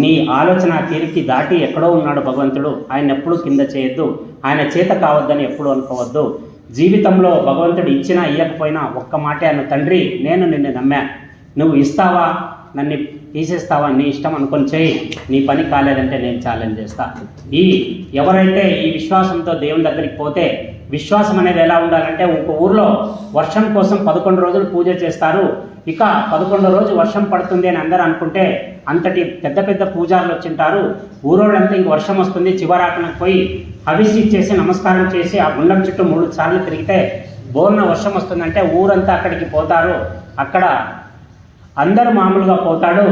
నీ ఆలోచన తీరికి దాటి ఎక్కడో ఉన్నాడు భగవంతుడు. ఆయన ఎప్పుడు కింద చేయొద్దు, ఆయన చేత కావద్దని ఎప్పుడు అనుకోవద్దు. జీవితంలో భగవంతుడు ఇచ్చినా ఇవ్వకపోయినా ఒక్క మాటే అన్న, తండ్రి నేను నిన్ను నమ్మా, నువ్వు ఇస్తావా నన్ను తీసేస్తావా నీ ఇష్టం అనుకొని చేయి, నీ పని కాలేదంటే నేను ఛాలెంజ్ చేస్తా. ఎవరైతే ఈ విశ్వాసంతో దేవుని దగ్గరికి పోతే, విశ్వాసం అనేది ఎలా ఉండాలంటే, ఒక ఊర్లో వర్షం కోసం 11 రోజులు పూజ చేస్తారు. ఇక 11వ రోజు వర్షం పడుతుంది అని అందరూ అనుకుంటే అంతటి పెద్ద పెద్ద పూజారులు వచ్చింటారు. ఊరోళ్ళంతా ఇంక వర్షం వస్తుంది చివరాకనకు పోయి హవిసి చేసి నమస్కారం చేసి ఆ గుండం చుట్టూ 3 సార్లు తిరిగితే బోర్న వర్షం వస్తుందంటే ఊరంతా అక్కడికి పోతారు. అక్కడ అందరూ మామూలుగా పోతాడు,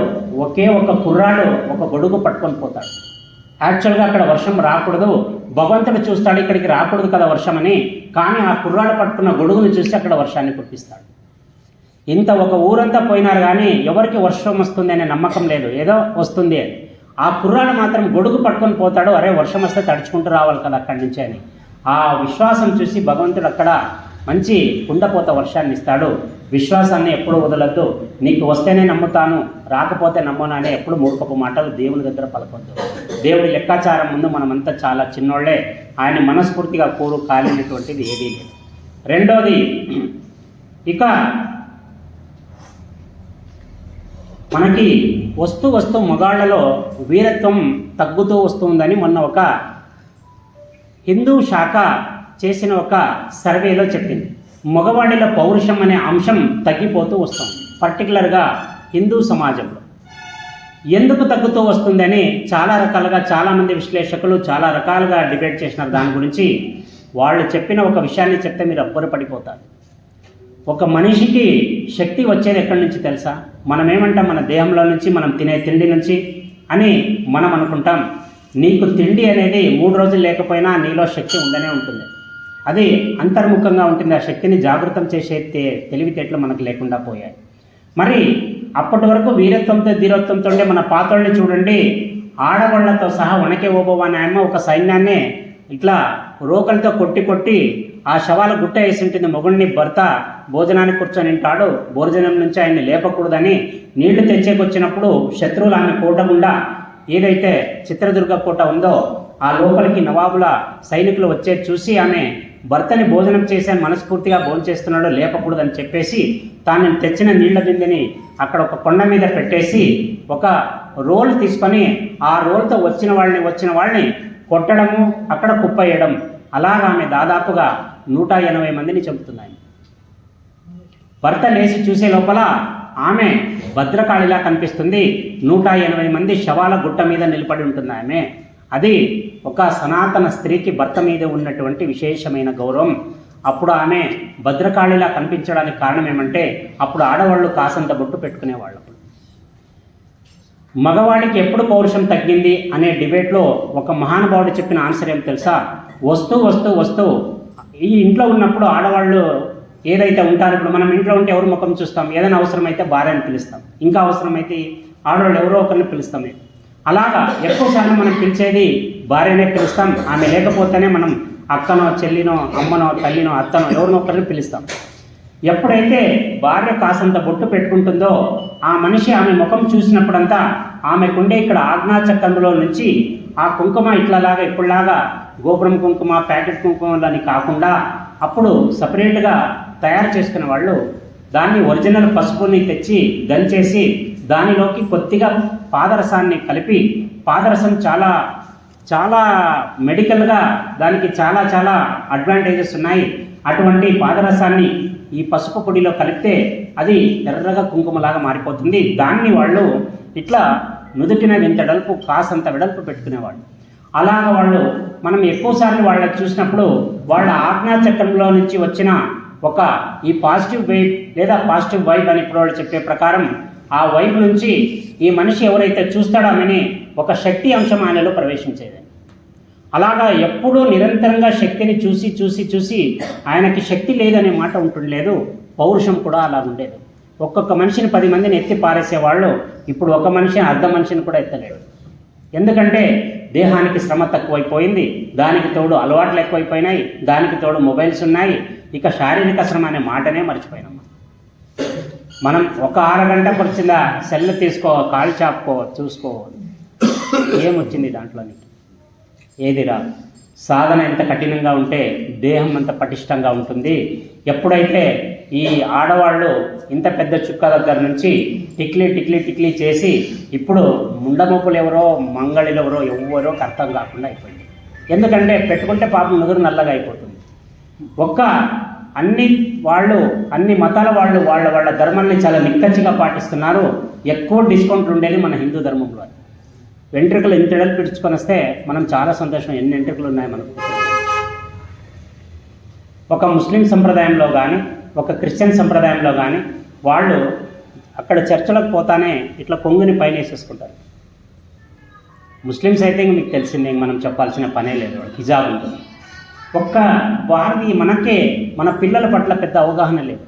ఒకే ఒక కుర్రాడు ఒక గొడుగు పట్టుకొని పోతాడు. యాక్చువల్గా అక్కడ వర్షం రాకూడదు, భగవంతుడు చూస్తాడు ఇక్కడికి రాకూడదు కదా వర్షం అని, కానీ ఆ కుర్రాడు పట్టుకున్న గొడుగును చూసి అక్కడ వర్షాన్ని కురిపిస్తాడు. ఇంత ఒక ఊరంతా పోయినారు కానీ ఎవరికి వర్షం వస్తుంది అనే నమ్మకం లేదు, ఏదో వస్తుంది అని. ఆ కుర్రాడు మాత్రం గొడుగు పట్టుకొని పోతాడు, అరే వర్షం వస్తే తడుచుకుంటూ రావాలి కదా అక్కడి నుంచి అని. ఆ విశ్వాసం చూసి భగవంతుడు అక్కడ మంచి కుండపోత వర్షాన్ని ఇస్తాడు. విశ్వాసాన్ని ఎప్పుడు వదలద్దు. నీకు వస్తేనే నమ్ముతాను, రాకపోతే నమ్మను అనే ఎప్పుడు మూర్ఖపు మాటలు దేవుని దగ్గర పలకొద్దు. దేవుడి లెక్కాచారం ముందు మనమంతా చాలా చిన్నోళ్లే. ఆయన మనస్ఫూర్తిగా కోరు కాలినటువంటిది ఏదీ లేదు. రెండోది, ఇక మనకి వస్తూ మగాళ్లలో వీరత్వం తగ్గుతూ వస్తుందని మొన్న ఒక హిందూ శాఖ చేసిన ఒక సర్వేలో చెప్పింది. మగవాడిలో పౌరుషం అనే అంశం తగ్గిపోతూ వస్తుంది, పర్టికులర్గా హిందూ సమాజంలో. ఎందుకు తగ్గుతూ వస్తుందని చాలా రకాలుగా చాలామంది విశ్లేషకులు చాలా రకాలుగా డిబేట్ చేసినారు దాని గురించి. వాళ్ళు చెప్పిన ఒక విషయాన్ని చెప్తే మీరు అబ్బురపడిపోతారు. ఒక మనిషికి శక్తి వచ్చేది ఎక్కడి నుంచి తెలుసా? మనం ఏమంటాం, మన దేహంలో నుంచి, మనం తినే తిండి నుంచి అని మనం అనుకుంటాం. నీకు తిండి అనేది 3 రోజులు లేకపోయినా నీలో శక్తి ఉండనే ఉంటుంది. అది అంతర్ముఖంగా ఉంటుంది. ఆ శక్తిని జాగృతం చేసే తెలివితేటలు మనకు లేకుండా పోయాయి. మరి అప్పటి వరకు వీరత్వంతో ధీరత్వంతో ఉండే మన పాతోళ్ళని చూడండి, ఆడవాళ్లతో సహా వణకే ఓబోవా అనే ఆమె ఒక సైన్యాన్ని ఇట్లా రోకలతో కొట్టి ఆ శవాల గుట్ట వేసి ఉంటుంది. మొగుడిని భర్త భోజనానికి కూర్చొని ఉంటాడు, భోజనం నుంచి ఆయన్ని లేపకూడదని నీళ్లు తెచ్చేకొచ్చినప్పుడు శత్రువులు ఆమె కోట గుండా, ఏదైతే చిత్రదుర్గ కోట ఉందో ఆ లోపలికి నవాబుల సైనికులు వచ్చేది చూసి ఆమె భర్తని భోజనం చేసి మనస్ఫూర్తిగా భోజనం చేస్తున్నాడు, లేపకూడదని చెప్పేసి తాను తెచ్చిన నీళ్ల బిందెని అక్కడ ఒక కొండ మీద పెట్టేసి ఒక రోల్ తీసుకొని ఆ రోల్తో వచ్చిన వాళ్ళని కొట్టడము, అక్కడ కుప్పయ్యడం, అలాగా ఆమె దాదాపుగా 180 మందిని చంపుతున్నాయి. భర్త లేచి చూసే లోపల ఆమె భద్రకాళిలా కనిపిస్తుంది. 180 మంది శవాల గుట్ట మీద నిలబడి ఉంటుంది ఆమె. అది ఒక సనాతన స్త్రీకి భర్త మీద ఉన్నటువంటి విశేషమైన గౌరవం. అప్పుడు ఆమె భద్రకాళిలా కనిపించడానికి కారణం ఏమంటే, అప్పుడు ఆడవాళ్ళు కాసంత బొట్టు పెట్టుకునేవాళ్ళు. మగవాడికి ఎప్పుడు పౌరుషం తగ్గింది అనే డిబేట్లో ఒక మహానుభావుడు చెప్పిన ఆన్సర్ ఏం తెలుసా? వస్తూ ఈ ఇంట్లో ఉన్నప్పుడు ఆడవాళ్ళు ఏదైతే ఉంటారో, ఇప్పుడు మనం ఇంట్లో ఉంటే ఎవరు ముఖం చూస్తాం? ఏదైనా అవసరమైతే భార్యని పిలుస్తాం, ఇంకా అవసరమైతే ఆడవాళ్ళు ఎవరో ఒకరిని పిలుస్తామే. అలాగా ఎక్కువసార్లు మనం పిలిచేది భార్యనే పిలుస్తాం. ఆమె లేకపోతేనే మనం అక్కనో చెల్లినో అమ్మనో తల్లినో అత్తనో ఎవరినో ఒకరిని పిలుస్తాం. ఎప్పుడైతే భార్య కాసంత బొట్టు పెట్టుకుంటుందో ఆ మనిషి ఆమె ముఖం చూసినప్పుడంతా ఆమెకుండే ఇక్కడ ఆజ్ఞాచక్రంలో నుంచి ఆ కుంకుమ ఇట్లాలాగా ఇప్పుడులాగా గోపురం కుంకుమ, ప్యాకెట్ కుంకుమలని కాకుండా అప్పుడు సపరేట్గా తయారు చేసుకునే వాళ్ళు దాన్ని ఒరిజినల్ పసుపుని తెచ్చి దంచేసి దానిలోకి కొద్దిగా పాదరసాన్ని కలిపి, పాదరసం చాలా చాలా మెడికల్గా దానికి చాలా చాలా అడ్వాంటేజెస్ ఉన్నాయి. అటువంటి పాదరసాన్ని ఈ పసుపు పొడిలో కలిపితే అది ఎర్రగా కుంకుమలాగా మారిపోతుంది. దాన్ని వాళ్ళు ఇట్లా నుదుటిన ఇంత వెడల్పు, కాసంత వెడల్పు పెట్టుకునేవాళ్ళు. అలాగ వాళ్ళు మనం ఎక్కువసార్లు వాళ్ళకి చూసినప్పుడు వాళ్ళ ఆజ్ఞాచక్రంలో నుంచి వచ్చిన ఒక ఈ పాజిటివ్ వైబ్ లేదా పాజిటివ్ వైబ్ అని ఇప్పుడు వాళ్ళు చెప్పే ప్రకారం ఆ వైబ్ నుంచి ఈ మనిషి ఎవరైతే చూస్తాడో ఆమెని ఒక శక్తి అంశం ఆయనలో ప్రవేశించేది. అలాగా ఎప్పుడూ నిరంతరంగా శక్తిని చూసి చూసి చూసి ఆయనకి శక్తి లేదనే మాట ఉంటుండలేదు. పౌరుషం కూడా అలా ఉండేది. ఒక్కొక్క మనిషిని 10 మందిని ఎత్తి పారేసేవాళ్ళు ఇప్పుడు ఒక మనిషిని అర్ధ మనిషిని కూడా ఎత్తలేడు. ఎందుకంటే దేహానికి శ్రమ తక్కువైపోయింది, దానికి తోడు అలవాట్లు ఎక్కువైపోయినాయి, దానికి తోడు మొబైల్స్ ఉన్నాయి. ఇక శారీరక శ్రమ అనే మాటనే మర్చిపోయినాం. మనం ఒక 6 గంటకు వచ్చిందా సెల్ తీసుకో, కాళ్ళు చాపుకో, చూసుకో, ఏమొచ్చింది దాంట్లోని? ఏది రాదు. సాధన ఎంత కఠినంగా ఉంటే దేహం అంత పటిష్టంగా ఉంటుంది. ఎప్పుడైతే ఈ ఆడవాళ్ళు ఇంత పెద్ద చుక్క దగ్గర నుంచి టిక్లీ టిక్లీ టిక్లీ చేసి ఇప్పుడు ముండమొప్పులు ఎవరో మంగళిలు ఎవరో అర్థం కాకుండా అయిపోయింది. ఎందుకంటే పెట్టుకుంటే పాపం నుదురు నల్లగా అయిపోతుంది. అన్ని మతాల వాళ్ళు వాళ్ళ ధర్మాన్ని చాలా నిక్కచ్చిగా పాటిస్తున్నారు. ఎక్కువ డిస్కౌంట్లు ఉండేది మన హిందూ ధర్మంలో. వెంట్రుకలు ఇంత ఎడలు పిడుచుకొని వస్తే మనం చాలా సంతోషం, ఎన్ని వెంట్రుకలు ఉన్నాయి మనకు. ఒక ముస్లిం సంప్రదాయంలో కానీ ఒక క్రిస్టియన్ సంప్రదాయంలో కానీ వాళ్ళు అక్కడ చర్చలకు పోతానే ఇట్లా కొంగుని పైన వేసేసుకుంటారు. ముస్లిమ్స్ అయితే మీకు తెలిసిందే, మనం చెప్పాల్సిన పనే లేదు, హిజాబ్ ఉంటుంది. ఒక్క వారిది మనకే మన పిల్లల పట్ల పెద్ద అవగాహన లేదు.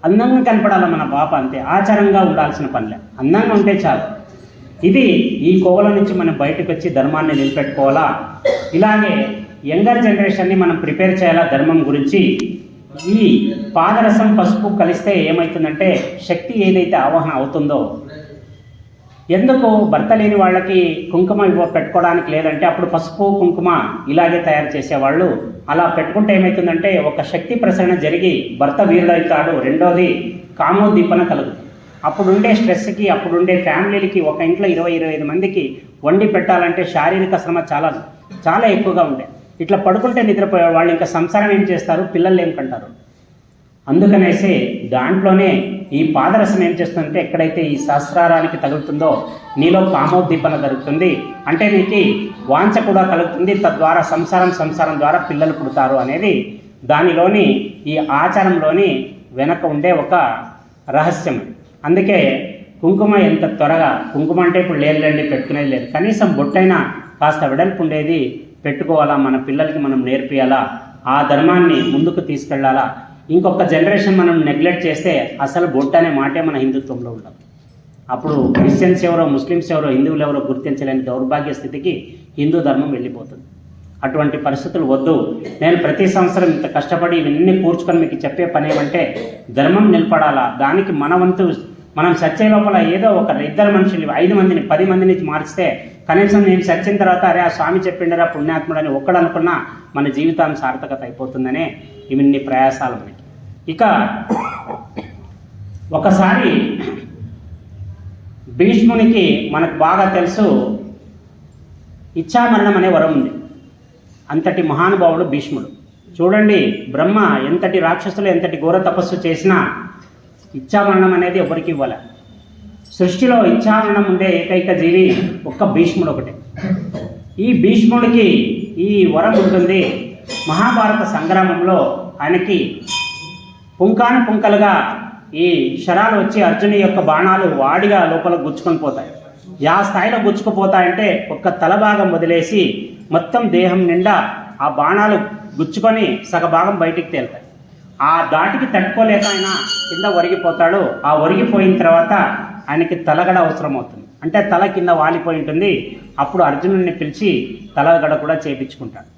అందంగా కనపడాలి మన పాప, అంతే. ఆచారంగా ఉండాల్సిన పనిలే, అందంగా ఉంటే చాలు. ఈ కోవల నుంచి మనం బయటకు వచ్చి ధర్మాన్ని నిలబెట్టుకోవాలా. ఇలాగే యంగర్ జనరేషన్ని మనం ప్రిపేర్ చేయాలా ధర్మం గురించి. ఈ పాదరసం పసుపు కలిస్తే ఏమవుతుందంటే శక్తి ఏదైతే ఆవాహన అవుతుందో, ఎందుకు భర్త లేని వాళ్ళకి కుంకుమ పెట్టుకోవడానికి లేదంటే అప్పుడు పసుపు కుంకుమ ఇలాగే తయారు చేసేవాళ్ళు. అలా పెట్టుకుంటే ఏమవుతుందంటే ఒక శక్తి ప్రసరణ జరిగి భర్త వీరుడవుతాడు. రెండోది కామోద్దీపన కలుగుతుంది. అప్పుడుండే స్ట్రెస్కి, అప్పుడుండే ఫ్యామిలీలకి, ఒక ఇంట్లో 20-25 మందికి వండి పెట్టాలంటే శారీరక శ్రమ చాలా చాలా ఎక్కువగా ఉండే. ఇట్లా పడుకుంటే నిద్రపోయే వాళ్ళు ఇంకా సంసారం ఏం చేస్తారు, పిల్లలు ఏం కంటారు. అందుకనేసి దాంట్లోనే ఈ పాదరసం ఏం చేస్తుందంటే ఎక్కడైతే ఈ సహస్రారానికి తగులుతుందో నీలో కామోద్దీపన జరుగుతుంది. అంటే నీకు వాంఛ కూడా కలుగుతుంది. తద్వారా సంసారం ద్వారా పిల్లలు పుడతారు అనేది దానిలోని ఈ ఆచారంలోని వెనక ఉండే ఒక రహస్యం. అందుకే కుంకుమ ఎంత త్వరగా, కుంకుమ అంటే ఇప్పుడు లేదులేండి, పెట్టుకునేది లేదు, కనీసం బొట్టైనా కాస్త వెడల్పు ఉండేది పెట్టుకోవాలా, మన పిల్లలకి మనం నేర్పియాలా, ఆ ధర్మాన్ని ముందుకు తీసుకెళ్లాలా. ఇంకొక జనరేషన్ మనం నెగ్లెక్ట్ చేస్తే అసలు బొట్టు అనే మాటే మన హిందుత్వంలో ఉండదు. అప్పుడు క్రిస్టియన్స్ ఎవరో, ముస్లిమ్స్ ఎవరో, హిందువులు ఎవరో గుర్తించలేని దౌర్భాగ్య స్థితికి హిందూ ధర్మం వెళ్ళిపోతుంది. అటువంటి పరిస్థితులు వద్దు. నేను ప్రతి సంవత్సరం ఇంత కష్టపడి ఇవన్నీ కూర్చుకొని మీకు చెప్పే పని ఏమంటే ధర్మం నిలబడాలా. దానికి మన వంతు మనం సచ్చే లోపల ఏదో ఒక 2 మనుషులు 5 మందిని 10 మందిని మార్చితే కనీసం నేను చచ్చిన తర్వాత అరే ఆ స్వామి చెప్పిండరా పుణ్యాత్ముడని ఒక్కడనుకున్నా మన జీవితం సార్థకత అయిపోతుందనే ఇవన్నీ ప్రయాసాలు మనకి. ఇక ఒకసారి భీష్మునికి మనకు బాగా తెలుసు ఇచ్ఛామరణం అనే వరం ఉంది. అంతటి మహానుభావుడు భీష్ముడు. చూడండి, బ్రహ్మ ఎంతటి రాక్షసులు ఎంతటి ఘోర తపస్సు చేసినా ఇచ్ఛామరణం అనేది ఎవరికి ఇవ్వాలి. సృష్టిలో ఇచ్ఛామరణం ఉండే ఏకైక జీవి ఒక్క భీష్ముడు ఒకటే. ఈ భీష్ముడికి ఈ వరం ఉంటుంది. మహాభారత సంగ్రామంలో ఆయనకి పుంకాను పుంకలుగా ఈ శరాలు వచ్చి అర్జుని యొక్క బాణాలు వాడిగా లోపల గుచ్చుకొని పోతాయి. యా స్థాయిలో గుచ్చుకుపోతాయంటే ఒక్క తలభాగం వదిలేసి మొత్తం దేహం నిండా ఆ బాణాలు గుచ్చుకొని సగభాగం బయటికి తేలుతాయి. ఆ దాటికి తట్టుకోలేక ఆయన కింద ఒరిగిపోతాడు. ఆ ఒరిగిపోయిన తర్వాత ఆయనకి తలగడ అవసరం అవుతుంది. అంటే తల కింద వాలిపోయి ఉంటుంది. అప్పుడు అర్జునుడిని పిలిచి తలగడ కూడా చేయించుకుంటాడు.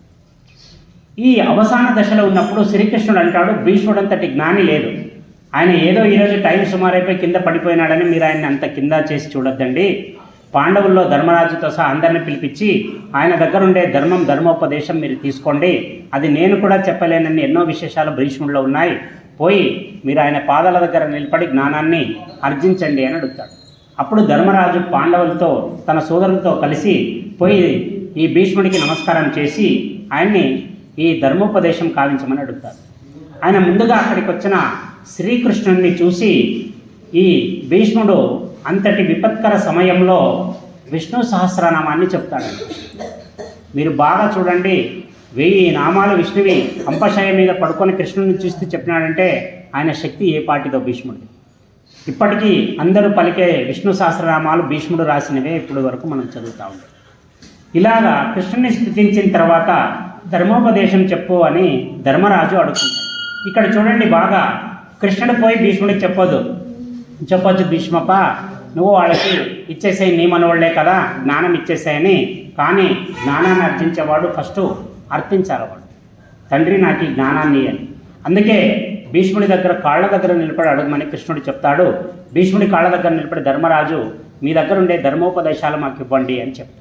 ఈ అవసాన దశలో ఉన్నప్పుడు శ్రీకృష్ణుడు అంటాడు, భీష్ముడంతటి జ్ఞాని లేదు. ఆయన ఏదో ఈరోజు టైం సుమారైపోయి కింద పడిపోయినాడని మీరు ఆయన్ని అంత కింద చేసి చూడొద్దండి. పాండవుల్లో ధర్మరాజుతో సహా అందరిని పిలిపించి ఆయన దగ్గర ఉండే ధర్మోపదేశం మీరు తీసుకోండి, అది నేను కూడా చెప్పలేనని ఎన్నో విశేషాలు భీష్ముడిలో ఉన్నాయి, పోయి మీరు ఆయన పాదాల దగ్గర నిలబడి జ్ఞానాన్ని ఆర్జించండి అని అడుగుతాడు. అప్పుడు ధర్మరాజు పాండవులతో తన సోదరులతో కలిసి పోయి ఈ భీష్ముడికి నమస్కారం చేసి ఆయన్ని ఈ ధర్మోపదేశం కావించమని అడుగుతాడు. ఆయన ముందుగా అక్కడికి వచ్చిన శ్రీకృష్ణుడిని చూసి ఈ భీష్ముడు అంతటి విపత్కర సమయంలో విష్ణు సహస్రనామాన్ని చెప్తాడండి. మీరు బాగా చూడండి, 1000 నామాలు విష్ణువి అంపశయ మీద పడుకొని కృష్ణుడిని చూస్తూ చెప్పినాడంటే ఆయన శక్తి ఏ పాటిదో భీష్ముడిది. ఇప్పటికీ అందరూ పలికే విష్ణు సహస్రనామాలు భీష్ముడు రాసినవే ఇప్పుడు వరకు మనం చదువుతూ ఉంటాం. ఇలాగా కృష్ణుని స్తుతించిన తర్వాత ధర్మోపదేశం చెప్పు అని ధర్మరాజు అడుగుతుంటాడు. ఇక్కడ చూడండి బాగా, కృష్ణుడు పోయి భీష్ముడికి చెప్పొచ్చు, భీష్మప్ప నువ్వు వాళ్ళకి ఇచ్చేసాయి, నీ మనవాళ్లే కదా, జ్ఞానం ఇచ్చేసాయని. కానీ జ్ఞానాన్ని అర్జించేవాడు ఫస్ట్ అర్పించాలి, వాడు తండ్రి నాకు ఈ జ్ఞానాన్ని అని. అందుకే భీష్ముడి దగ్గర కాళ్ళ దగ్గర నిలబడి అడగమని కృష్ణుడు చెప్తాడు. భీష్ముడి కాళ్ళ దగ్గర నిలబడి ధర్మరాజు మీ దగ్గర ఉండే ధర్మోపదేశాలు మాకు ఇవ్వండి అని చెప్తాడు.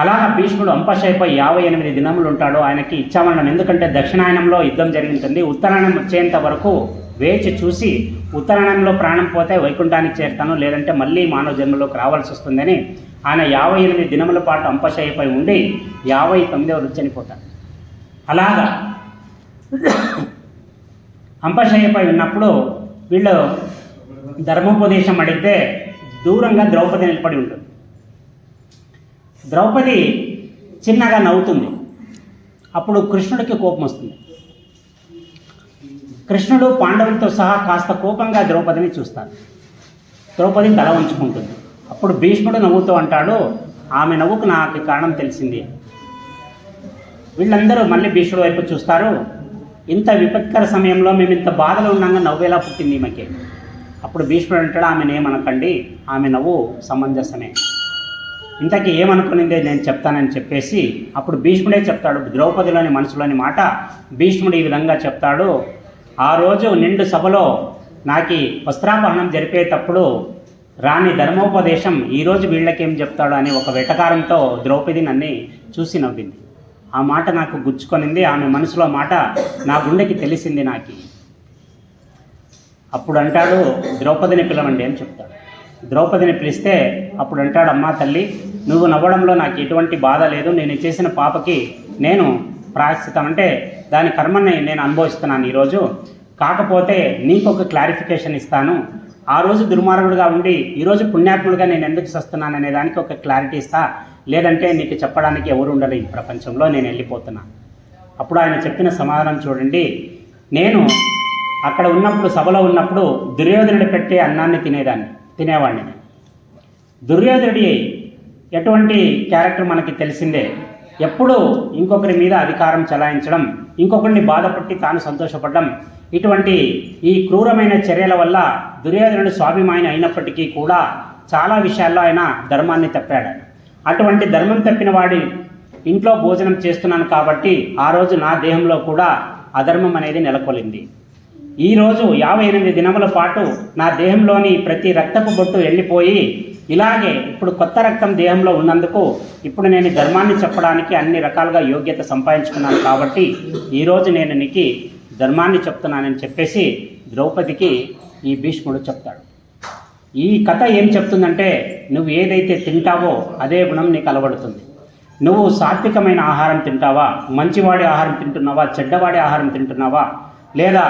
అలా భీష్ముడు అంపశయపై 58 దినములు ఉంటాడు. ఆయనకి ఇచ్చామరణం, ఎందుకంటే దక్షిణాయనంలో యుద్ధం జరిగింటుంది. ఉత్తరాయణం వచ్చేంత వరకు వేచి చూసి ఉత్తరాయణంలో ప్రాణం పోతే వైకుంఠానికి చేరుతాను, లేదంటే మళ్ళీ మానవ జన్మలోకి రావాల్సి వస్తుందని ఆయన 58 దినముల పాటు అంపశయపై ఉండి 59వ రోజు చనిపోతాడు. అలాగా అంపశయపై ఉన్నప్పుడు వీళ్ళు ధర్మోపదేశం అడిగితే దూరంగా ద్రౌపది నిలబడి ఉంటుంది. ద్రౌపది చిన్నగా నవ్వుతుంది. అప్పుడు కృష్ణుడికి కోపం వస్తుంది. కృష్ణుడు పాండవులతో సహా కాస్త కోపంగా ద్రౌపదిని చూస్తాడు. ద్రౌపది తల ఉంచుకుంటుంది. అప్పుడు భీష్ముడు నవ్వుతూ అంటాడు, ఆమె నవ్వుకు నాకు కారణం తెలిసింది. వీళ్ళందరూ మళ్ళీ భీష్ముడు వైపు చూస్తారు. ఇంత విపత్కర సమయంలో మేము ఇంత బాధలో ఉన్నాగా నవ్వేలా పుట్టింది ఈమెకి. అప్పుడు భీష్ముడు అంటాడు, ఆమెనేమనకండి, ఆమె నవ్వు సమంజసమే, ఇంతకీ ఏమనుకునిందే నేను చెప్తానని చెప్పేసి అప్పుడు భీష్ముడే చెప్తాడు. ద్రౌపదిలోని మనసులోని మాట భీష్ముడు ఈ విధంగా చెప్తాడు, ఆ రోజు నిండు సభలో నాకు వస్త్రాపహరణం జరిపేటప్పుడు రాని ధర్మోపదేశం ఈరోజు వీళ్ళకేం చెప్తాడు అని ఒక వెటకారంతో ద్రౌపది నన్ను చూసి నవ్వింది. ఆ మాట నాకు గుచ్చుకొనింది, ఆమె మనసులో మాట నా గుండెకి తెలిసింది నాకు. అప్పుడు అంటాడు, ద్రౌపదిని పిలవండి అని చెప్తాడు. ద్రౌపదిని పిలిస్తే అప్పుడు అంటాడు, అమ్మా తల్లి, నువ్వు నవ్వడంలో నాకు ఎటువంటి బాధ లేదు, నేను చేసిన పాపకి నేను ప్రాయశ్చితం అంటే దాని కర్మని నేను అనుభవిస్తున్నాను ఈరోజు. కాకపోతే నీకు ఒక క్లారిఫికేషన్ ఇస్తాను. ఆ రోజు దుర్మార్గుడిగా ఉండి ఈరోజు పుణ్యాత్ముడిగా నేను ఎందుకు చేస్తున్నాను అనే దానికి ఒక క్లారిటీ ఇస్తా, లేదంటే నీకు చెప్పడానికి ఎవరు ఉండరు ఈ ప్రపంచంలో, నేను వెళ్ళిపోతున్నా. అప్పుడు ఆయన చెప్పిన సమాధానం చూడండి, నేను అక్కడ ఉన్నప్పుడు సభలో ఉన్నప్పుడు దుర్యోధనుడు పెట్టే అన్నాన్ని తినేవాడిని. దుర్యోధనుడి ఎటువంటి క్యారెక్టర్ మనకి తెలిసిందే. ఎప్పుడూ ఇంకొకరి మీద అధికారం చలాయించడం, ఇంకొకరిని బాధపట్టి తాను సంతోషపడడం, ఇటువంటి ఈ క్రూరమైన చర్యల వల్ల దుర్యోధనుడు స్వాభిమాని అయినప్పటికీ కూడా చాలా విషయాల్లో ఆయన ధర్మాన్ని తప్పాడు. అటువంటి ధర్మం తప్పిన వాడి ఇంట్లో భోజనం చేస్తున్నాను కాబట్టి ఆ రోజు నా దేహంలో కూడా అధర్మం అనేది నెలకొలింది. ఈరోజు 58 దినముల పాటు నా దేహంలోని ప్రతి రక్తపు బొట్టు వెళ్ళిపోయి ఇలాగే ఇప్పుడు కొత్త రక్తం దేహంలో ఉన్నందుకు ఇప్పుడు నేను ధర్మాన్ని చెప్పడానికి అన్ని రకాలుగా యోగ్యత సంపాదించుకున్నాను కాబట్టి ఈరోజు నేను నీకు ధర్మాన్ని చెప్తున్నానని చెప్పేసి ద్రౌపదికి ఈ భీష్ముడు చెప్తాడు. ఈ కథ ఏం చెప్తుందంటే, నువ్వు ఏదైతే తింటావో అదే గుణం నీకు అలవడుతుంది. నువ్వు సాత్వికమైన ఆహారం తింటావా, మంచివాడి ఆహారం తింటున్నావా, చెడ్డవాడి ఆహారం తింటున్నావా, లేదా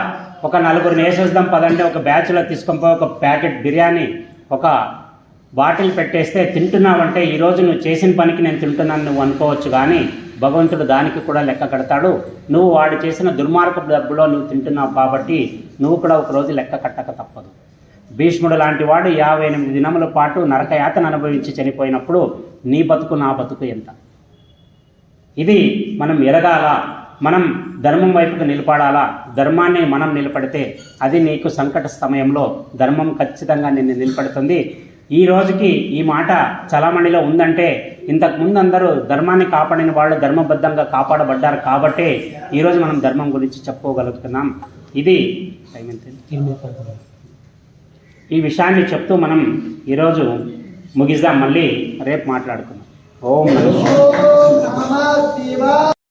ఒక నలుగురిని వేసేద్దాం పదంటే ఒక బ్యాచ్లో తీసుకొని పోయి ఒక ప్యాకెట్ బిర్యానీ ఒక బాటిల్ పెట్టేస్తే తింటున్నావంటే ఈరోజు నువ్వు చేసిన పనికి నేను తింటున్నాను నువ్వు అనుకోవచ్చు, కానీ భగవంతుడు దానికి కూడా లెక్క కడతాడు. నువ్వు వాడు చేసిన దుర్మార్గపు డబ్బులో నువ్వు తింటున్నావు కాబట్టి నువ్వు కూడా ఒకరోజు లెక్క కట్టక తప్పదు. భీష్ముడు లాంటి వాడు 58 దినముల పాటు నరకయాతను అనుభవించి చనిపోయినప్పుడు నీ బతుకు నా బతుకు ఎంత? ఇది మనం ఎరగాల, మనం ధర్మం వైపుకు నిలబడాలా. ధర్మాన్ని మనం నిలబడితే అది నీకు సంకట సమయంలో ధర్మం ఖచ్చితంగా నిన్ను నిలబడుతుంది. ఈ రోజుకి ఈ మాట చలామణిలో ఉందంటే ఇంతకుముందు అందరూ ధర్మాన్ని కాపాడిన వాళ్ళు ధర్మబద్ధంగా కాపాడబడ్డారు కాబట్టి ఈరోజు మనం ధర్మం గురించి చెప్పుకోగలుగుతున్నాం. ఇది ఈ విషయాన్ని చెప్తూ మనం ఈరోజు ముగిద్దాం, మళ్ళీ రేపు మాట్లాడుకుందాం. ఓం నమః శివాయ. ఓం నమః శివాయ.